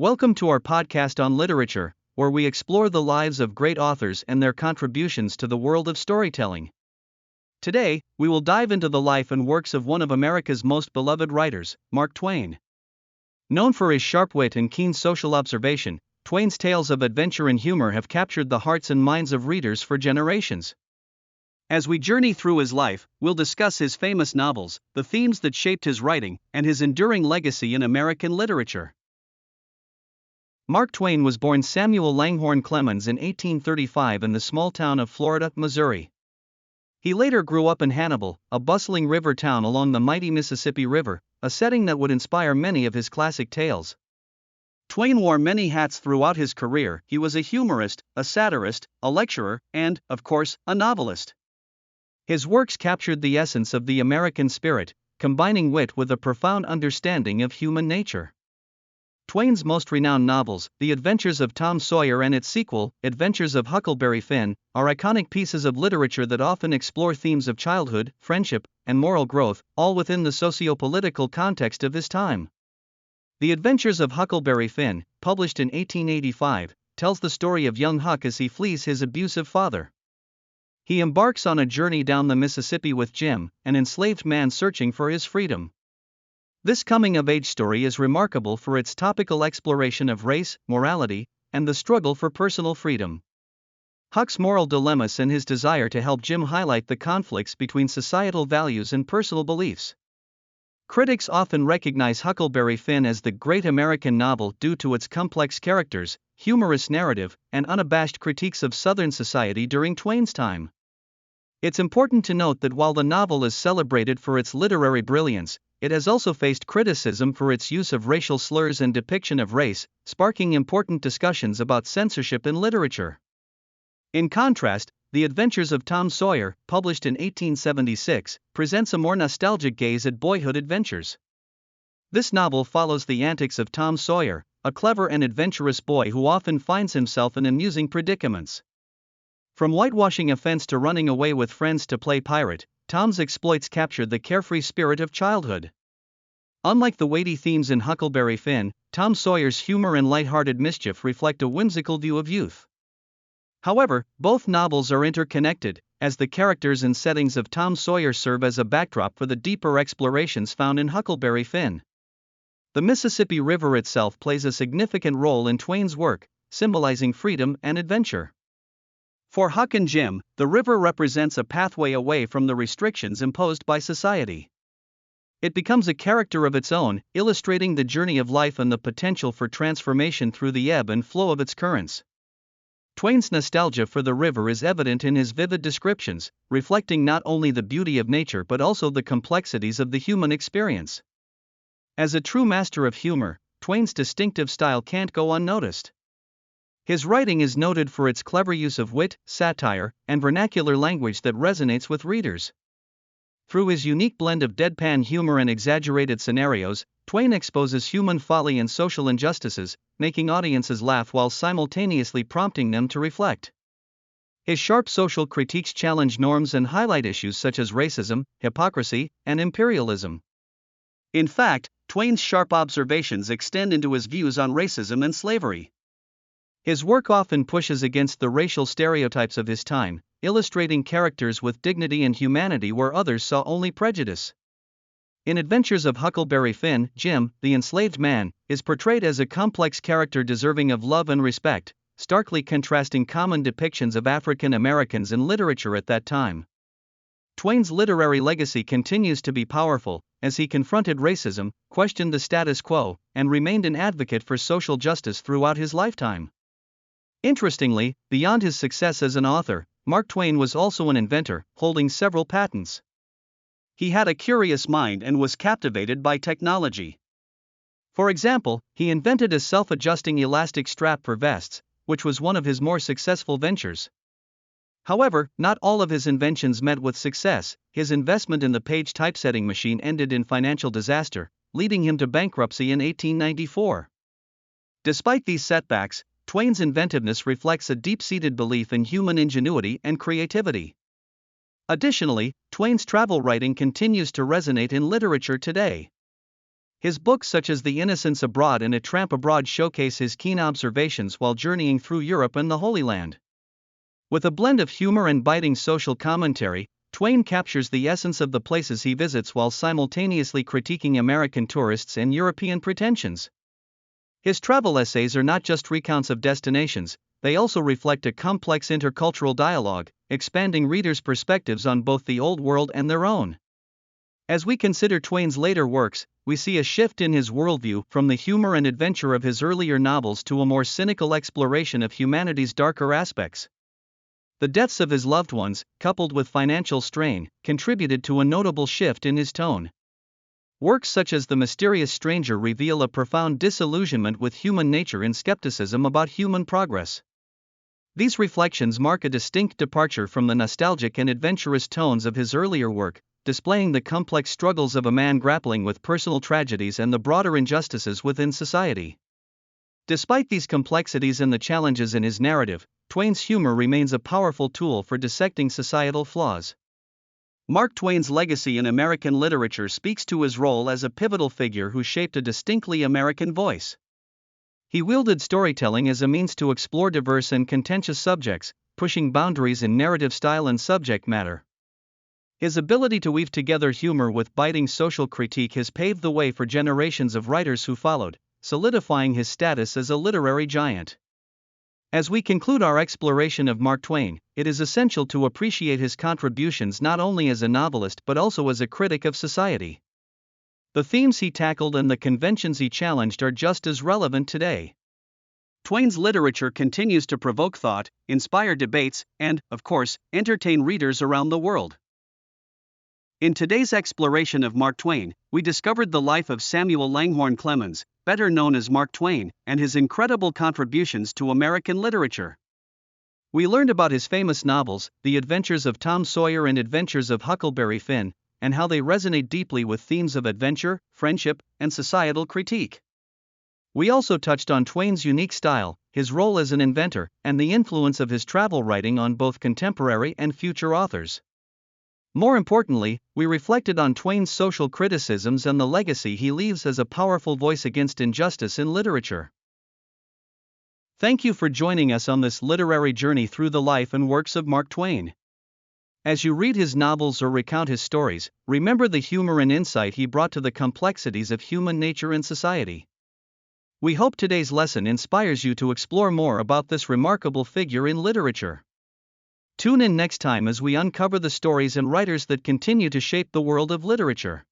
Welcome to our podcast on literature, where we explore the lives of great authors and their contributions to the world of storytelling. Today, we will dive into the life and works of one of America's most beloved writers, Mark Twain. Known for his sharp wit and keen social observation, Twain's tales of adventure and humor have captured the hearts and minds of readers for generations. As we journey through his life, we'll discuss his famous novels, the themes that shaped his writing, and his enduring legacy in American literature. Mark Twain was born Samuel Langhorne Clemens in 1835 in the small town of Florida, Missouri. He later grew up in Hannibal, a bustling river town along the mighty Mississippi River, a setting that would inspire many of his classic tales. Twain wore many hats throughout his career. He was a humorist, a satirist, a lecturer, and, of course, a novelist. His works captured the essence of the American spirit, combining wit with a profound understanding of human nature. Twain's most renowned novels, The Adventures of Tom Sawyer and its sequel, Adventures of Huckleberry Finn, are iconic pieces of literature that often explore themes of childhood, friendship, and moral growth, all within the socio-political context of his time. The Adventures of Huckleberry Finn, published in 1885, tells the story of young Huck as he flees his abusive father. He embarks on a journey down the Mississippi with Jim, an enslaved man searching for his freedom. This coming-of-age story is remarkable for its topical exploration of race, morality, and the struggle for personal freedom. Huck's moral dilemmas and his desire to help Jim highlight the conflicts between societal values and personal beliefs. Critics often recognize Huckleberry Finn as the great American novel due to its complex characters, humorous narrative, and unabashed critiques of Southern society during Twain's time. It's important to note that while the novel is celebrated for its literary brilliance, it has also faced criticism for its use of racial slurs and depiction of race, sparking important discussions about censorship in literature. In contrast, The Adventures of Tom Sawyer, published in 1876, presents a more nostalgic gaze at boyhood adventures. This novel follows the antics of Tom Sawyer, a clever and adventurous boy who often finds himself in amusing predicaments. From whitewashing offense to running away with friends to play pirate, Tom's exploits captured the carefree spirit of childhood. Unlike the weighty themes in Huckleberry Finn, Tom Sawyer's humor and light-hearted mischief reflect a whimsical view of youth. However, both novels are interconnected, as the characters and settings of Tom Sawyer serve as a backdrop for the deeper explorations found in Huckleberry Finn. The Mississippi River itself plays a significant role in Twain's work, symbolizing freedom and adventure. For Huck and Jim, the river represents a pathway away from the restrictions imposed by society. It becomes a character of its own, illustrating the journey of life and the potential for transformation through the ebb and flow of its currents. Twain's nostalgia for the river is evident in his vivid descriptions, reflecting not only the beauty of nature but also the complexities of the human experience. As a true master of humor, Twain's distinctive style can't go unnoticed. His writing is noted for its clever use of wit, satire, and vernacular language that resonates with readers. Through his unique blend of deadpan humor and exaggerated scenarios, Twain exposes human folly and social injustices, making audiences laugh while simultaneously prompting them to reflect. His sharp social critiques challenge norms and highlight issues such as racism, hypocrisy, and imperialism. In fact, Twain's sharp observations extend into his views on racism and slavery. His work often pushes against the racial stereotypes of his time, illustrating characters with dignity and humanity where others saw only prejudice. In Adventures of Huckleberry Finn, Jim, the enslaved man, is portrayed as a complex character deserving of love and respect, starkly contrasting common depictions of African Americans in literature at that time. Twain's literary legacy continues to be powerful, as he confronted racism, questioned the status quo, and remained an advocate for social justice throughout his lifetime. Interestingly, beyond his success as an author, Mark Twain was also an inventor, holding several patents. He had a curious mind and was captivated by technology. For example, he invented a self-adjusting elastic strap for vests, which was one of his more successful ventures. However, not all of his inventions met with success. His investment in the Page typesetting machine ended in financial disaster, leading him to bankruptcy in 1894. Despite these setbacks, Twain's inventiveness reflects a deep-seated belief in human ingenuity and creativity. Additionally, Twain's travel writing continues to resonate in literature today. His books such as The Innocents Abroad and A Tramp Abroad showcase his keen observations while journeying through Europe and the Holy Land. With a blend of humor and biting social commentary, Twain captures the essence of the places he visits while simultaneously critiquing American tourists and European pretensions. His travel essays are not just recounts of destinations, they also reflect a complex intercultural dialogue, expanding readers' perspectives on both the Old World and their own. As we consider Twain's later works, we see a shift in his worldview from the humor and adventure of his earlier novels to a more cynical exploration of humanity's darker aspects. The deaths of his loved ones, coupled with financial strain, contributed to a notable shift in his tone. Works such as The Mysterious Stranger reveal a profound disillusionment with human nature and skepticism about human progress. These reflections mark a distinct departure from the nostalgic and adventurous tones of his earlier work, displaying the complex struggles of a man grappling with personal tragedies and the broader injustices within society. Despite these complexities and the challenges in his narrative, Twain's humor remains a powerful tool for dissecting societal flaws. Mark Twain's legacy in American literature speaks to his role as a pivotal figure who shaped a distinctly American voice. He wielded storytelling as a means to explore diverse and contentious subjects, pushing boundaries in narrative style and subject matter. His ability to weave together humor with biting social critique has paved the way for generations of writers who followed, solidifying his status as a literary giant. As we conclude our exploration of Mark Twain, it is essential to appreciate his contributions not only as a novelist but also as a critic of society. The themes he tackled and the conventions he challenged are just as relevant today. Twain's literature continues to provoke thought, inspire debates, and, of course, entertain readers around the world. In today's exploration of Mark Twain, we discovered the life of Samuel Langhorne Clemens, better known as Mark Twain, and his incredible contributions to American literature. We learned about his famous novels, The Adventures of Tom Sawyer and Adventures of Huckleberry Finn, and how they resonate deeply with themes of adventure, friendship, and societal critique. We also touched on Twain's unique style, his role as an inventor, and the influence of his travel writing on both contemporary and future authors. More importantly, we reflected on Twain's social criticisms and the legacy he leaves as a powerful voice against injustice in literature. Thank you for joining us on this literary journey through the life and works of Mark Twain. As you read his novels or recount his stories, remember the humor and insight he brought to the complexities of human nature and society. We hope today's lesson inspires you to explore more about this remarkable figure in literature. Tune in next time as we uncover the stories and writers that continue to shape the world of literature.